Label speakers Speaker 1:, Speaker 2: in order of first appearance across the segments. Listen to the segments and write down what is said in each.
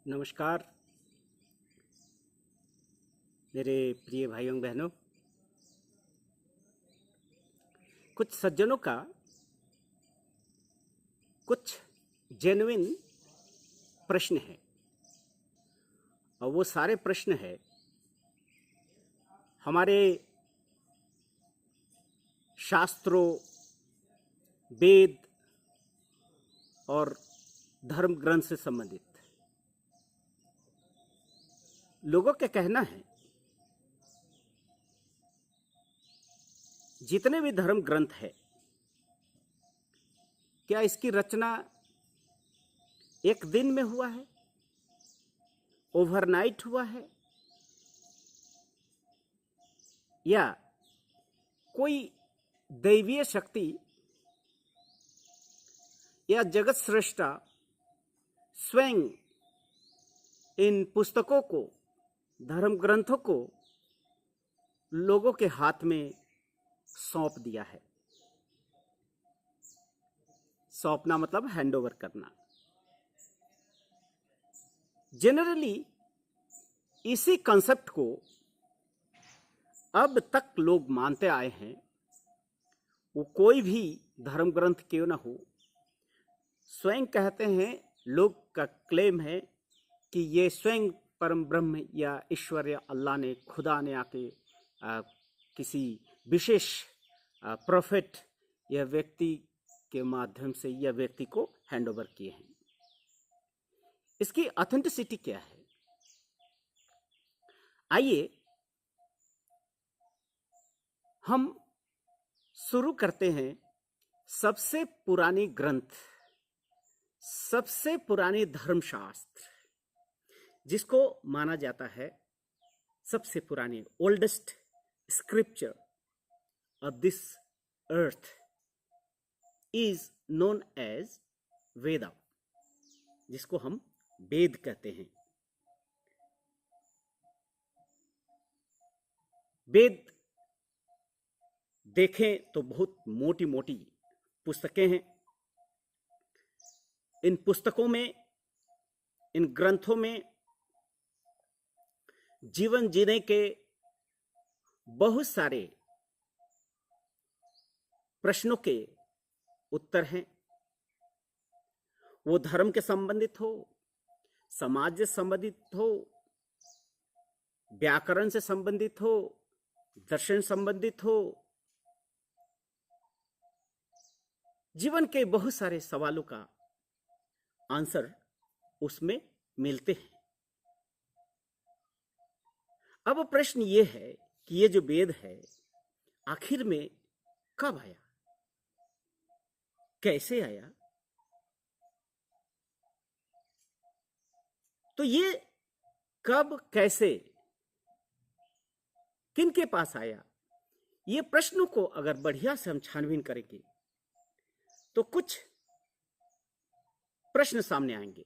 Speaker 1: नमस्कार मेरे प्रिय भाइयों बहनों। कुछ सज्जनों का कुछ जेन्युइन प्रश्न है और वो सारे प्रश्न है हमारे शास्त्रों, वेद और धर्म ग्रंथ से संबंधित। लोगों का कहना है जितने भी धर्म ग्रंथ है, क्या इसकी रचना एक दिन में हुआ है, ओवरनाइट हुआ है, या कोई दैवीय शक्ति या जगत सृष्टा स्वयं इन पुस्तकों को, धर्म ग्रंथों को लोगों के हाथ में सौंप दिया है। सौंपना मतलब हैंडओवर करना। जनरली इसी कंसेप्ट को अब तक लोग मानते आए हैं। वो कोई भी धर्म ग्रंथ क्यों ना हो, स्वयं कहते हैं, लोग का क्लेम है कि ये स्वयं परम ब्रह्म या ईश्वर या अल्लाह ने, खुदा ने आके किसी विशेष प्रोफेट या व्यक्ति के माध्यम से या व्यक्ति को हैंडओवर किए हैं। इसकी ऑथेंटिसिटी क्या है? आइए हम शुरू करते हैं सबसे पुरानी ग्रंथ, सबसे पुरानी धर्मशास्त्र, जिसको माना जाता है सबसे पुरानी, oldest scripture of this earth is known as Veda, जिसको हम वेद कहते हैं। वेद देखें तो बहुत मोटी मोटी पुस्तकें हैं। इन पुस्तकों में, इन ग्रंथों में जीवन जीने के बहुत सारे प्रश्नों के उत्तर हैं। वो धर्म के संबंधित हो, समाज से संबंधित हो, व्याकरण से संबंधित हो, दर्शन संबंधित हो, जीवन के बहुत सारे सवालों का आंसर उसमें मिलते हैं। अब प्रश्न ये है कि ये जो वेद है आखिर में कब आया, कैसे आया? तो ये कब, कैसे, किन के पास आया, ये प्रश्नों को अगर बढ़िया से हम छानबीन करेंगे तो कुछ प्रश्न सामने आएंगे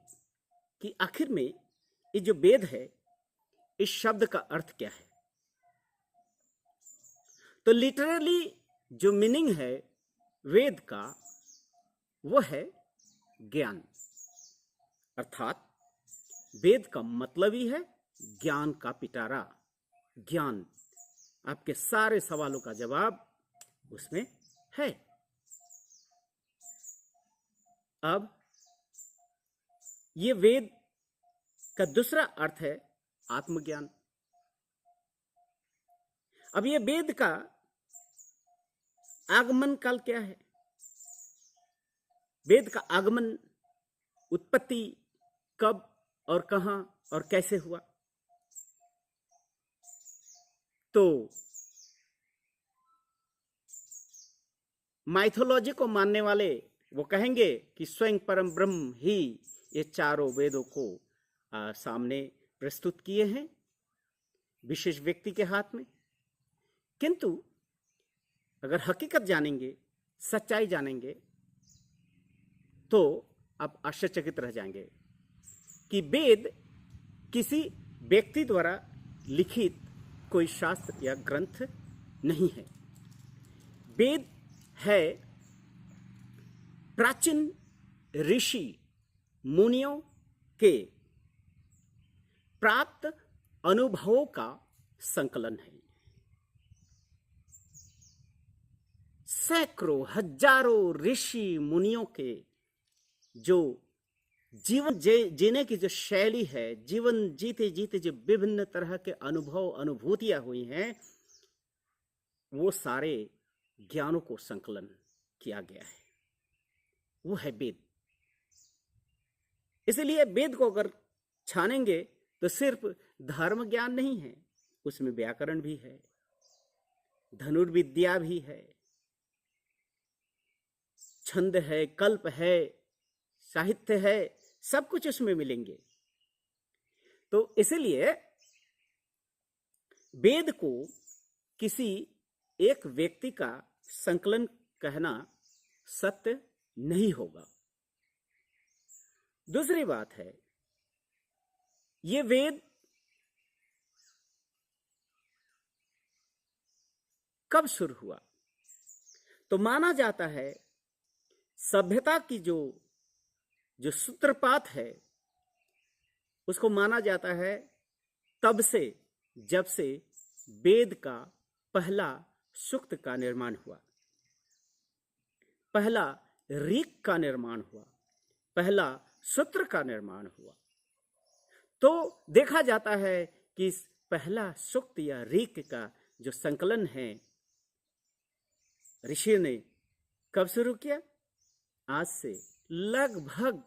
Speaker 1: कि आखिर में ये जो वेद है, इस शब्द का अर्थ क्या है। तो लिटरली जो मीनिंग है वेद का वो है ज्ञान, अर्थात वेद का मतलब ही है ज्ञान का पिटारा। ज्ञान, आपके सारे सवालों का जवाब उसमें है। अब ये वेद का दूसरा अर्थ है आत्मज्ञान। अब ये वेद का आगमन काल क्या है? वेद का आगमन, उत्पत्ति कब और कहां और कैसे हुआ? तो माइथोलॉजी को मानने वाले वो कहेंगे कि स्वयं परम ब्रह्म ही ये चारों वेदों को सामने प्रस्तुत किए हैं विशेष व्यक्ति के हाथ में। किंतु अगर हकीकत जानेंगे, सच्चाई जानेंगे, तो आप आश्चर्यचकित रह जाएंगे कि वेद किसी व्यक्ति द्वारा लिखित कोई शास्त्र या ग्रंथ नहीं है। वेद है प्राचीन ऋषि मुनियों के प्राप्त अनुभवों का संकलन है। सैकड़ों हजारों ऋषि मुनियों के जो जीवन जीने की जो शैली है, जीवन जीते जीते जो विभिन्न तरह के अनुभव अनुभूतियां हुई हैं, वो सारे ज्ञानों को संकलन किया गया है। वो है वेद। इसलिए वेद को अगर छानेंगे तो सिर्फ धर्म ज्ञान नहीं है, उसमें व्याकरण भी है, धनुर्विद्या भी है, छंद है, कल्प है, साहित्य है, सब कुछ उसमें मिलेंगे। तो इसलिए वेद को किसी एक व्यक्ति का संकलन कहना सत्य नहीं होगा। दूसरी बात है, ये वेद कब शुरू हुआ? तो माना जाता है सभ्यता की जो सूत्रपात है, उसको माना जाता है तब से जब से वेद का पहला सूक्त का निर्माण हुआ, पहला ऋक का निर्माण हुआ, पहला सूत्र का निर्माण हुआ। तो देखा जाता है कि इस पहला सूक्त या ऋक का जो संकलन है, ऋषि ने कब शुरू किया? आज से लगभग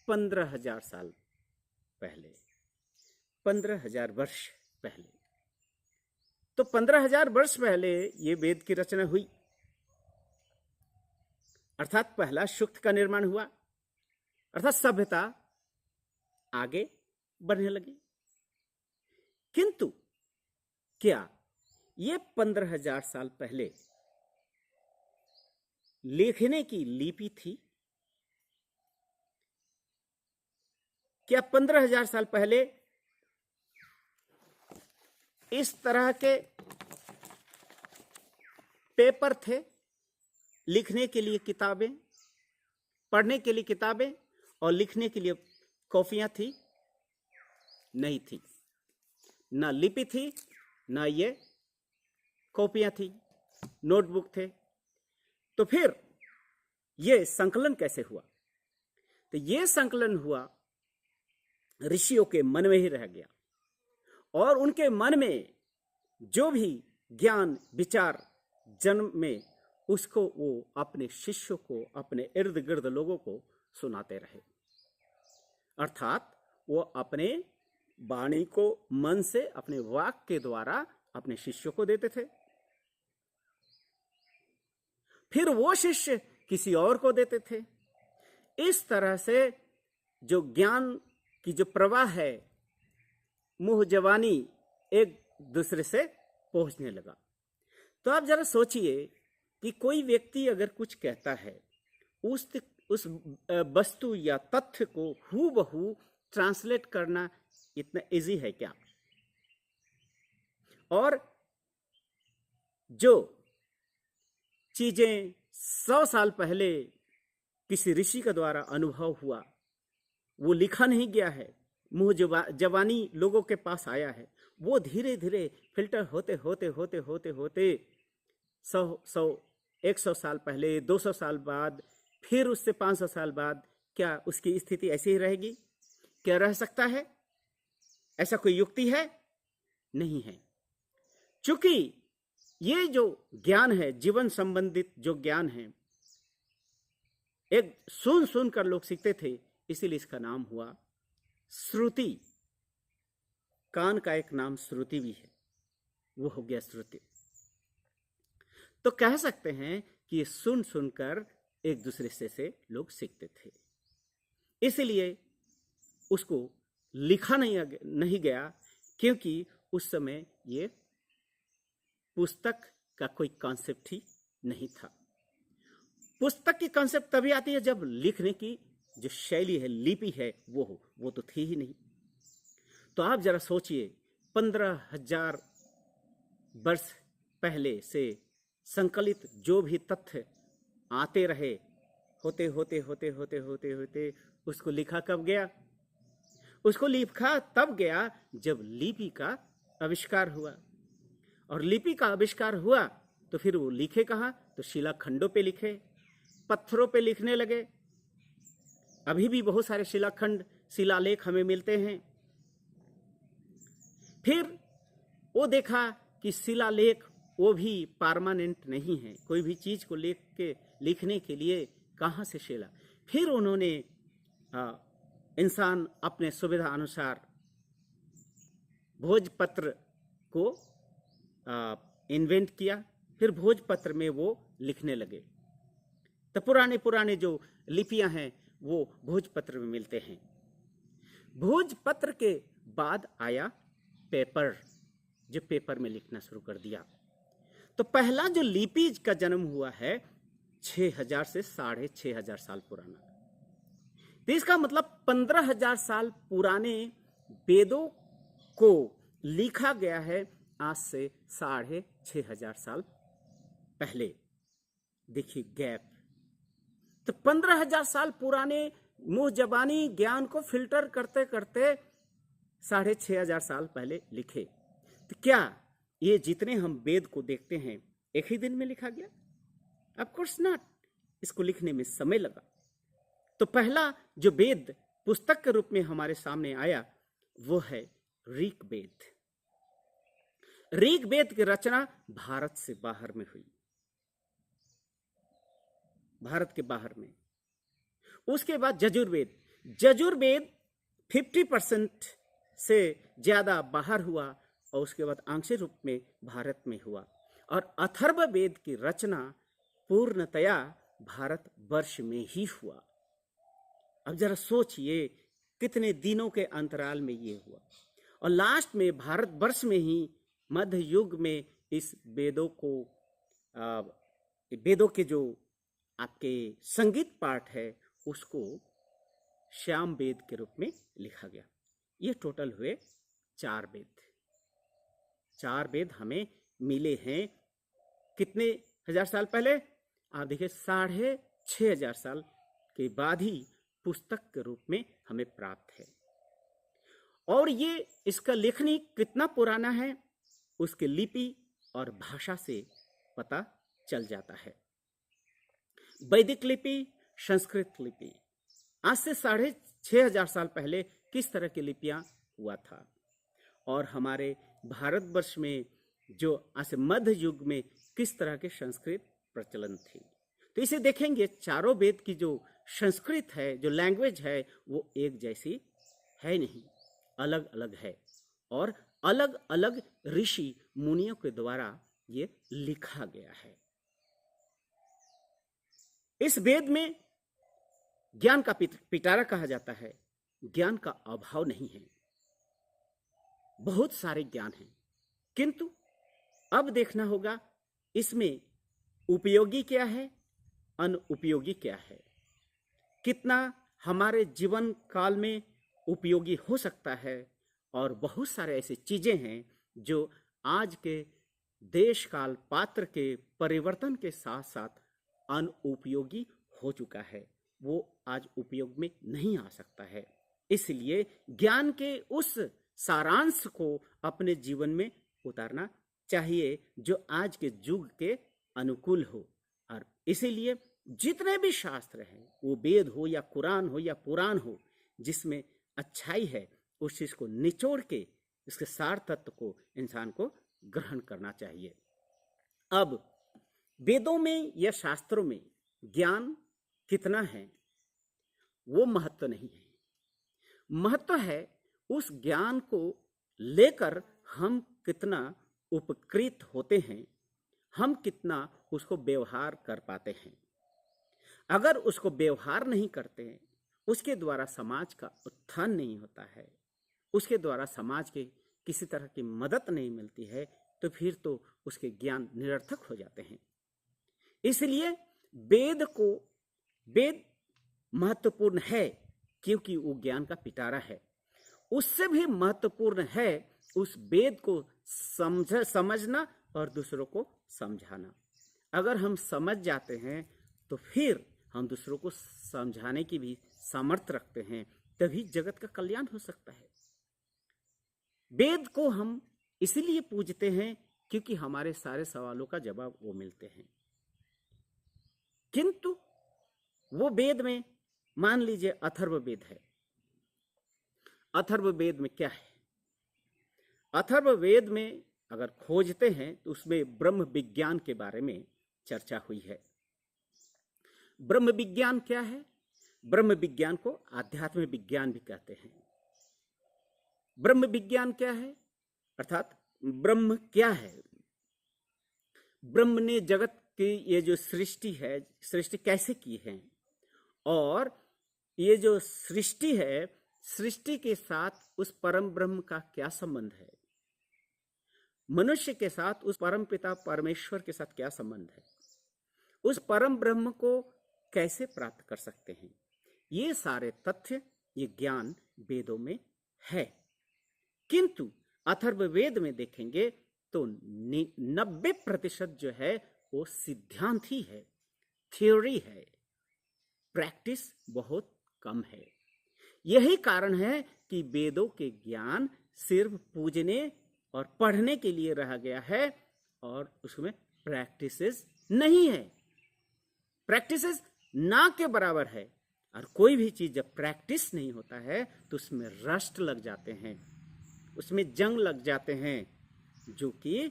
Speaker 1: 15,000 साल पहले, 15,000 वर्ष पहले। तो 15,000 वर्ष पहले ये वेद की रचना हुई, अर्थात पहला सूक्त का निर्माण हुआ, अर्थात सभ्यता आगे बढ़ने लगी। किंतु क्या ये 15,000 साल पहले लिखने की लिपि थी? क्या 15,000 साल पहले इस तरह के पेपर थे, लिखने के लिए किताबें, पढ़ने के लिए किताबें और लिखने के लिए कॉपियां थी? नहीं थी। ना लिपि थी, ना ये कॉपियां थी, नोटबुक थे। तो फिर ये संकलन कैसे हुआ? तो ये संकलन हुआ ऋषियों के मन में ही रह गया, और उनके मन में जो भी ज्ञान विचार जन्म में, उसको वो अपने शिष्यों को, अपने इर्द गिर्द लोगों को सुनाते रहे। अर्थात वो अपने वाणी को मन से, अपने वाक के द्वारा अपने शिष्यों को देते थे, फिर वो शिष्य किसी और को देते थे। इस तरह से जो ज्ञान की जो प्रवाह है, मुंह जवानी एक दूसरे से पहुंचने लगा। तो आप जरा सोचिए कि कोई व्यक्ति अगर कुछ कहता है, उस वस्तु या तथ्य को हूबहू ट्रांसलेट करना इतना इजी है क्या? और जो चीजें 100 साल पहले किसी ऋषि के द्वारा अनुभव हुआ, वो लिखा नहीं गया है, मुंह जवानी लोगों के पास आया है, वो धीरे धीरे फिल्टर होते होते होते होते होते 100 साल पहले, 200 साल बाद, फिर उससे 500 साल बाद, क्या उसकी स्थिति ऐसी ही रहेगी? क्या रह सकता है? ऐसा कोई युक्ति है? नहीं है। चूंकि ये जो ज्ञान है, जीवन संबंधित जो ज्ञान है, एक सुन सुन कर लोग सीखते थे, इसीलिए इसका नाम हुआ श्रुति। कान का एक नाम श्रुति भी है, वो हो गया श्रुति। तो कह सकते हैं कि ये सुन सुनकर एक दूसरे से लोग सीखते थे, इसलिए उसको लिखा नहीं गया, क्योंकि उस समय ये पुस्तक का कोई कॉन्सेप्ट ही नहीं था। पुस्तक की कॉन्सेप्ट तभी आती है जब लिखने की जो शैली है, लिपि है, वो तो थी ही नहीं। तो आप जरा सोचिए, 15,000 वर्ष पहले से संकलित जो भी तथ्य आते रहे, होते होते होते होते होते होते उसको लिखा कब गया? उसको लिखा तब गया जब लिपि का आविष्कार हुआ। और लिपि का आविष्कार हुआ तो फिर वो लिखे कहाँ? तो शिलाखंडों पे लिखे, पत्थरों पे लिखने लगे। अभी भी बहुत सारे शिलाखंड, शिलालेख हमें मिलते हैं। फिर वो देखा कि शिलालेख वो भी परमानेंट नहीं है, कोई भी चीज को लिखने के लिए कहाँ से शिला। फिर उन्होंने इंसान अपने सुविधा अनुसार भोजपत्र को इन्वेंट किया। फिर भोजपत्र में वो लिखने लगे। तो पुराने जो लिपियां हैं वो भोजपत्र में मिलते हैं। भोजपत्र के बाद आया पेपर, जो पेपर में लिखना शुरू कर दिया। तो पहला जो लिपि का जन्म हुआ है 6000 से 6500 साल पुराना। तो इसका मतलब 15,000 साल पुराने वेदों को लिखा गया है आज से 6500 साल पहले। देखिए गैप। तो 15,000 साल पुराने मुंह जबानी ज्ञान को फिल्टर करते करते 6500 साल पहले लिखे। तो क्या ये जितने हम वेद को देखते हैं एक ही दिन में लिखा गया? Of course not. इसको लिखने में समय लगा। तो पहला जो वेद पुस्तक के रूप में हमारे सामने आया वो है ऋग्वेद। ऋग्वेद की रचना भारत से बाहर में हुई, भारत के बाहर में। उसके बाद यजुर्वेद। यजुर्वेद 50% से ज्यादा बाहर हुआ और उसके बाद आंशिक रूप में भारत में हुआ। और अथर्ववेद की रचना पूर्णतया भारत वर्ष में ही हुआ। अब जरा सोचिए कितने दिनों के अंतराल में ये हुआ। और लास्ट में भारत वर्ष में ही मध्य युग में इस वेदों को वेदों के जो आपके संगीत पाठ है उसको श्याम वेद के रूप में लिखा गया। ये टोटल हुए 4 वेद। 4 वेद हमें मिले हैं कितने हजार साल पहले? आप देखिए 6500 साल के बाद ही पुस्तक के रूप में हमें प्राप्त है। और ये इसका लेखनी कितना पुराना है उसके लिपि और भाषा से पता चल जाता है। वैदिक लिपि, संस्कृत लिपि। आज से 6500 साल पहले किस तरह की लिपियां हुआ था और हमारे भारतवर्ष में जो आज से मध्य युग में किस तरह के संस्कृत प्रचलन थी। तो इसे देखेंगे। चारों वेद की जो संस्कृत है, जो लैंग्वेज है, वो एक जैसी है नहीं, अलग अलग है। और अलग अलग ऋषि मुनियों के द्वारा ये लिखा गया है। इस वेद में ज्ञान का पिटारा कहा जाता है। ज्ञान का अभाव नहीं है, बहुत सारे ज्ञान हैं, किंतु अब देखना होगा इसमें उपयोगी क्या है, अनुपयोगी क्या है, कितना हमारे जीवन काल में उपयोगी हो सकता है। और बहुत सारे ऐसी चीजें हैं जो आज के देश काल पात्र के परिवर्तन के साथ साथ अनुपयोगी हो चुका है, वो आज उपयोग में नहीं आ सकता है। इसलिए ज्ञान के उस सारांश को अपने जीवन में उतारना चाहिए जो आज के युग के अनुकूल हो। और इसीलिए जितने भी शास्त्र हैं, वो वेद हो या कुरान हो या पुराण हो, जिसमें अच्छाई है उस चीज को निचोड़ के इसके सार तत्व को इंसान को ग्रहण करना चाहिए। अब वेदों में या शास्त्रों में ज्ञान कितना है वो महत्व नहीं है। महत्व है उस ज्ञान को लेकर हम कितना उपकृत होते हैं, हम कितना उसको व्यवहार कर पाते हैं। अगर उसको व्यवहार नहीं करते हैं, उसके द्वारा समाज का उत्थान नहीं होता है, उसके द्वारा समाज के किसी तरह की मदद नहीं मिलती है, तो फिर तो उसके ज्ञान निरर्थक हो जाते हैं। इसलिए वेद महत्वपूर्ण है क्योंकि वो ज्ञान का पिटारा है। उससे भी महत्वपूर्ण है उस वेद को समझना और दूसरों को समझाना। अगर हम समझ जाते हैं तो फिर हम दूसरों को समझाने की भी सामर्थ्य रखते हैं, तभी जगत का कल्याण हो सकता है। वेद को हम इसलिए पूजते हैं क्योंकि हमारे सारे सवालों का जवाब वो मिलते हैं। किंतु वो वेद में, मान लीजिए अथर्ववेद है, अथर्ववेद में क्या है? अथर्ववेद में अगर खोजते हैं तो उसमें ब्रह्म विज्ञान के बारे में चर्चा हुई है। ब्रह्म विज्ञान क्या है? ब्रह्म विज्ञान को आध्यात्म विज्ञान भी कहते हैं। ब्रह्म विज्ञान क्या है? अर्थात ब्रह्म क्या है? ब्रह्म ने जगत की ये जो सृष्टि है, सृष्टि कैसे की है, और ये जो सृष्टि है, सृष्टि के साथ उस परम ब्रह्म का क्या संबंध है? मनुष्य के साथ उस परम पिता परमेश्वर के साथ क्या संबंध है? उस परम ब्रह्म को कैसे प्राप्त कर सकते हैं? ये सारे तथ्य, ये ज्ञान वेदों में है। किंतु अथर्ववेद में देखेंगे तो 90% जो है वो सिद्धांत ही है, थ्योरी है, प्रैक्टिस बहुत कम है। यही कारण है कि वेदों के ज्ञान सिर्फ पूजने और पढ़ने के लिए रह गया है और उसमें प्रैक्टिसेस नहीं है। प्रैक्टिसेस ना के बराबर है, और कोई भी चीज जब प्रैक्टिस नहीं होता है तो उसमें रस्ट लग जाते हैं, उसमें जंग लग जाते हैं, जो कि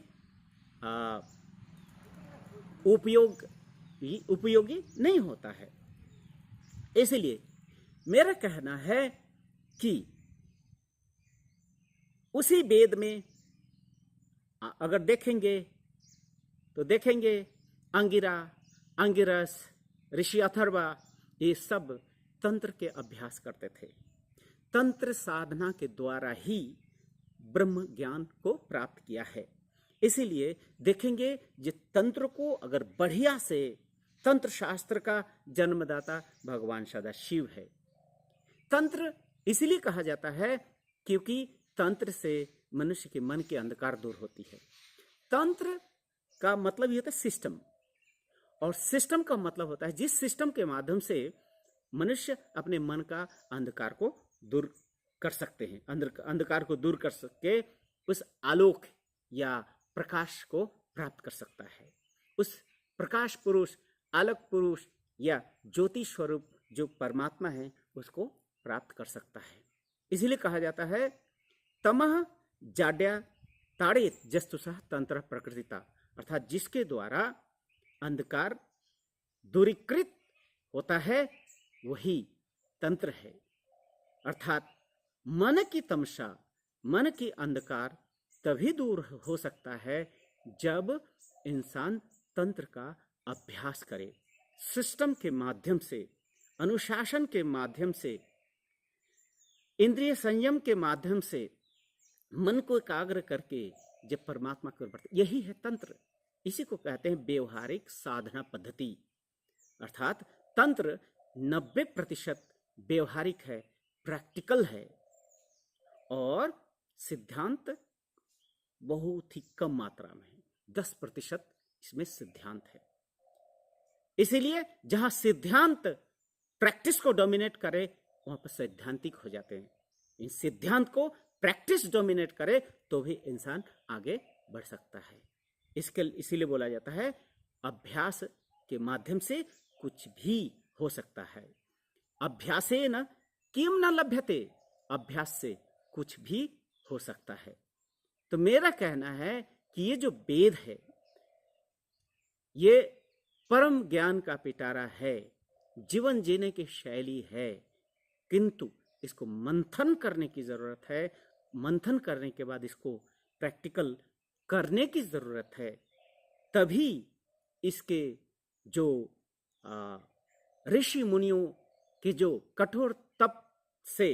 Speaker 1: उपयोगी नहीं होता है। इसलिए मेरा कहना है कि उसी वेद में अगर देखेंगे तो देखेंगे अंगिरा, अंगिरस, ऋषि अथर्वा, ये सब तंत्र के अभ्यास करते थे। तंत्र साधना के द्वारा ही ब्रह्म ज्ञान को प्राप्त किया है। इसीलिए देखेंगे जे तंत्र को अगर बढ़िया से, तंत्र शास्त्र का जन्मदाता भगवान सदाशिव है। तंत्र इसलिए कहा जाता है क्योंकि तंत्र से मनुष्य के मन की अंधकार दूर होती है। तंत्र का मतलब ये होता है सिस्टम, और सिस्टम का मतलब होता है जिस सिस्टम के माध्यम से मनुष्य अपने मन का अंधकार को दूर कर सकते हैं, अंधकार को दूर कर सके, उस आलोक या प्रकाश को प्राप्त कर सकता है। उस प्रकाश पुरुष, आलोक पुरुष या ज्योति स्वरूप जो परमात्मा है उसको प्राप्त कर सकता है। इसीलिए कहा जाता है तमः जाड्या ताड़ेत जस्तुसः तंत्र प्रकृतिता, अर्थात जिसके द्वारा अंधकार दूरीकृत होता है वही तंत्र है। अर्थात मन की तमसा, मन की अंधकार तभी दूर हो सकता है जब इंसान तंत्र का अभ्यास करे, सिस्टम के माध्यम से, अनुशासन के माध्यम से, इंद्रिय संयम के माध्यम से मन को एकाग्र करके जब परमात्मा की ओर बढ़ते, यही है तंत्र। इसी को कहते हैं व्यवहारिक साधना पद्धति। अर्थात तंत्र 90% व्यवहारिक है, प्रैक्टिकल है, और सिद्धांत बहुत ही कम मात्रा में है, 10% इसमें सिद्धांत है। इसीलिए जहां सिद्धांत प्रैक्टिस को डोमिनेट करे वहां पर सैद्धांतिक हो जाते हैं। इन सिद्धांत को प्रैक्टिस डोमिनेट करे तो भी इंसान आगे बढ़ सकता है। इसीलिए बोला जाता है अभ्यास के माध्यम से कुछ भी हो सकता है। अभ्यासेन किम न लभ्यते, अभ्यास से कुछ भी हो सकता है। तो मेरा कहना है कि ये जो वेद है ये परम ज्ञान का पिटारा है, जीवन जीने की शैली है, किंतु इसको मंथन करने की जरूरत है। मंथन करने के बाद इसको प्रैक्टिकल करने की जरूरत है, तभी इसके जो ऋषि मुनियों के जो कठोर तप से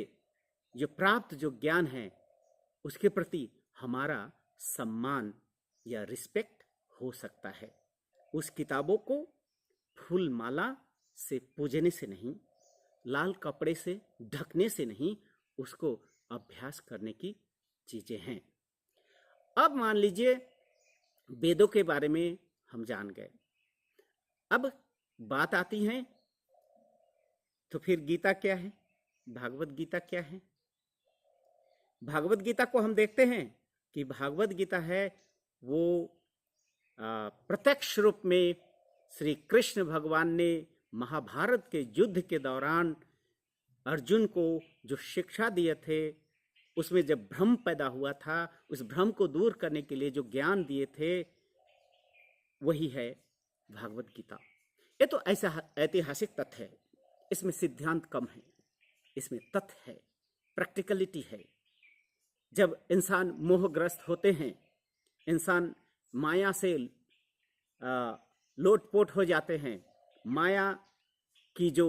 Speaker 1: जो प्राप्त जो ज्ञान है उसके प्रति हमारा सम्मान या रिस्पेक्ट हो सकता है। उस किताबों को फूल माला से पूजने से नहीं, लाल कपड़े से ढकने से नहीं, उसको अभ्यास करने की चीजें हैं। अब मान लीजिए वेदों के बारे में हम जान गए, अब बात आती है तो फिर गीता क्या है? भागवत गीता क्या है? भागवत गीता को हम देखते हैं कि भागवत गीता है वो प्रत्यक्ष रूप में श्री कृष्ण भगवान ने महाभारत के युद्ध के दौरान अर्जुन को जो शिक्षा दिए थे, उसमें जब भ्रम पैदा हुआ था, उस भ्रम को दूर करने के लिए जो ज्ञान दिए थे, वही है भागवत गीता। ये तो ऐसा ऐतिहासिक तथ्य है, इसमें सिद्धांत कम है, इसमें तथ्य है, प्रैक्टिकलिटी है। जब इंसान मोहग्रस्त होते हैं, इंसान माया से लोटपोट हो जाते हैं, माया की जो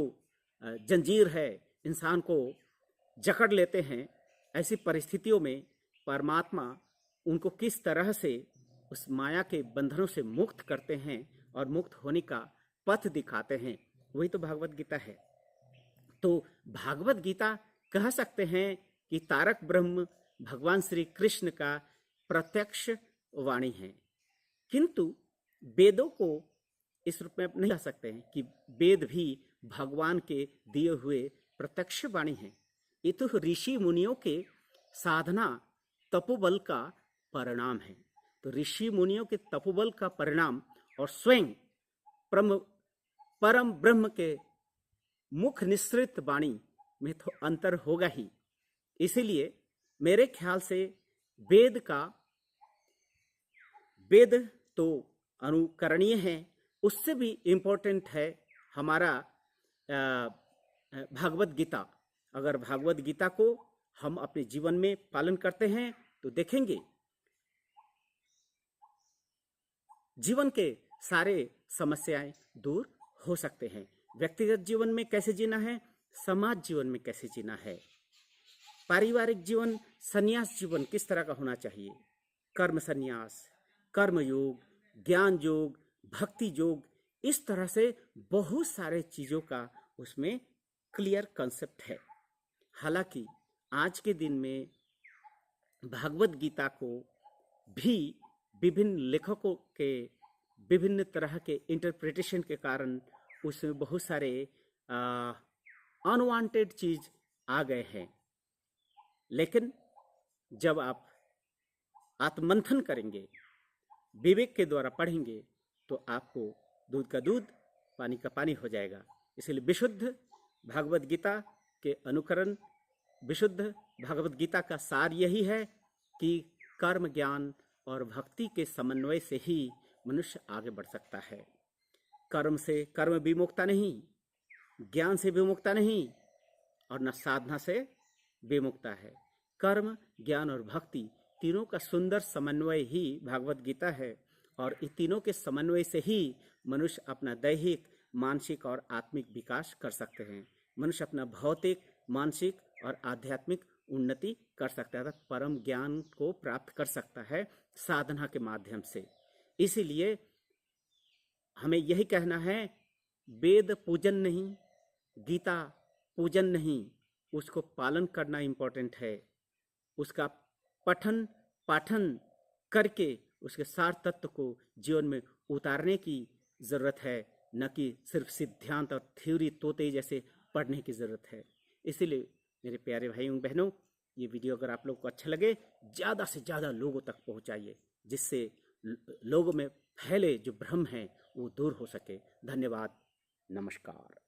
Speaker 1: जंजीर है इंसान को जकड़ लेते हैं, ऐसी परिस्थितियों में परमात्मा उनको किस तरह से उस माया के बंधनों से मुक्त करते हैं और मुक्त होने का पथ दिखाते हैं, वही तो भागवत गीता है। तो भागवत गीता कह सकते हैं कि तारक ब्रह्म भगवान श्री कृष्ण का प्रत्यक्ष वाणी है। किंतु वेदों को इस रूप में नहीं कह सकते हैं कि वेद भी भगवान के दिए हुए प्रत्यक्ष वाणी है। ये तो ऋषि मुनियों के साधना तपोबल का परिणाम है। तो ऋषि मुनियों के तपोबल का परिणाम और स्वयं परम ब्रह्म के मुख निसृत वाणी में तो अंतर होगा ही। इसीलिए मेरे ख्याल से वेद तो अनुकरणीय है, उससे भी इम्पोर्टेंट है हमारा भागवत गीता। अगर भागवत गीता को हम अपने जीवन में पालन करते हैं तो देखेंगे जीवन के सारे समस्याएं दूर हो सकते हैं। व्यक्तिगत जीवन में कैसे जीना है, समाज जीवन में कैसे जीना है, पारिवारिक जीवन, संन्यास जीवन किस तरह का होना चाहिए, कर्म संन्यास, कर्म योग, ज्ञान योग, भक्ति योग, इस तरह से बहुत सारे चीजों का उसमें क्लियर कॉन्सेप्ट है। हालांकि आज के दिन में भागवत गीता को भी विभिन्न लेखकों के विभिन्न तरह के इंटरप्रिटेशन के कारण उसमें बहुत सारे अनवांटेड चीज आ गए हैं। लेकिन जब आप आत्ममंथन करेंगे, विवेक के द्वारा पढ़ेंगे, तो आपको दूध का दूध, पानी का पानी हो जाएगा। इसलिए विशुद्ध भागवत गीता के अनुकरण, विशुद्ध भागवत गीता का सार यही है कि कर्म, ज्ञान और भक्ति के समन्वय से ही मनुष्य आगे बढ़ सकता है। कर्म से कर्म विमुक्ता नहीं, ज्ञान से विमुक्ता नहीं, और न साधना से विमुक्ता है। कर्म, ज्ञान और भक्ति तीनों का सुंदर समन्वय ही भागवत गीता है, और इन तीनों के समन्वय से ही मनुष्य अपना दैहिक, मानसिक और आत्मिक विकास कर सकते हैं। मनुष्य अपना भौतिक, मानसिक और आध्यात्मिक उन्नति कर सकता है, परम ज्ञान को प्राप्त कर सकता है साधना के माध्यम से। इसीलिए हमें यही कहना है, वेद पूजन नहीं, गीता पूजन नहीं, उसको पालन करना इम्पोर्टेंट है। उसका पठन पाठन करके उसके सार तत्व को जीवन में उतारने की ज़रूरत है, न कि सिर्फ सिद्धांत और थ्योरी तोते जैसे पढ़ने की ज़रूरत है। इसीलिए मेरे प्यारे भाइयों बहनों, ये वीडियो अगर आप लोगों को अच्छा लगे, ज़्यादा से ज़्यादा लोगों तक पहुंचाइए, जिससे लोगों में फैले जो भ्रम हैं वो दूर हो सके। धन्यवाद, नमस्कार।